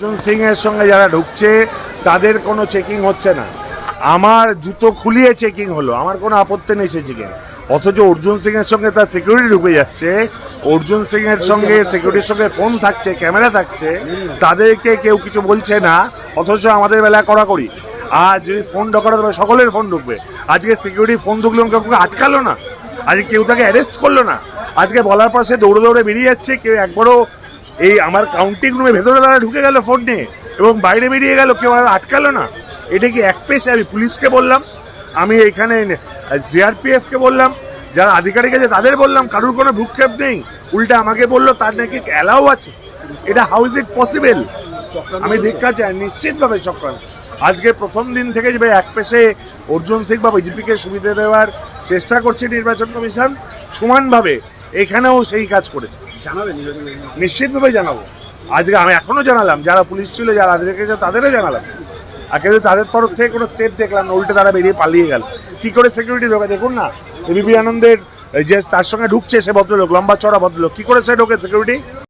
অর্জুন সিং এর সঙ্গে যারা ঢুকছে তাদের কোনো চেকিং হচ্ছে না। আমার জুতো খুলিয়ে চেকিং হলো, আমার কোনো আপত্তি নেই সে চেকিং। অথচ অর্জুন সিং এর সঙ্গে তার সিকিউরিটি ঢুকে যাচ্ছে, অর্জুন সিং এর সঙ্গে সিকিউরিটির সঙ্গে ফোন থাকছে, ক্যামেরা থাকছে, তাদেরকে কেউ কিছু বলছে না। অথচ আমাদের বেলা কড়াকড়ি। আর যদি ফোন ঢোকানো তবে সকলের ফোন ঢুকবে। আজকে সিকিউরিটি ফোন ঢুকলে কাউকে আটকালো না, আজকে কেউ তাকে অ্যারেস্ট করলো না। আজকে বলার পর সে দৌড়ে দৌড়ে বেরিয়ে যাচ্ছে, কেউ একবারও এই আমার কাউন্টিং রুমে ভেতরে তারা ঢুকে গেল ফোন নিয়ে এবং বাইরে বেরিয়ে গেল, কেউ আর আটকালো না। এটা কি এক পেশে? আমি পুলিশকে বললাম, আমি এখানে সিআরপিএফকে বললাম, যারা আধিকারিক আছে তাদের বললাম, কারোর কোনো ভ্রুক্ষেপ নেই। উল্টা আমাকে বললো তার নাকি অ্যালাউ আছে। এটা হাউ ইজ ইট পসিবল? আমি ধিক্কার চাই, নিশ্চিতভাবে চক্রান্ত। আজকে প্রথম দিন থেকে যে এক পেশে অর্জুন সিং বা বিজেপিকে সুবিধা দেওয়ার চেষ্টা করছে নির্বাচন কমিশন, সমানভাবে এখানেও সেই কাজ করেছে। জানাবেন? নিশ্চিতভাবে জানাবো। আজকে আমি এখনো জানালাম, যারা পুলিশ ছিল, যারা আধিকারিক ছিল, তাদেরও জানালাম। আর কিন্তু তাদের তরফ থেকে কোনো স্টেপ দেখলাম না, উল্টে তারা বেরিয়ে পালিয়ে গেল। কি করে সিকিউরিটি ঢোকে দেখুন না। এবিপি আনন্দের যে তার সঙ্গে ঢুকছে সে ভদ্রলোক, লম্বা চড়া ভদ্রলোক, কি করে সে ঢোকে সিকিউরিটি?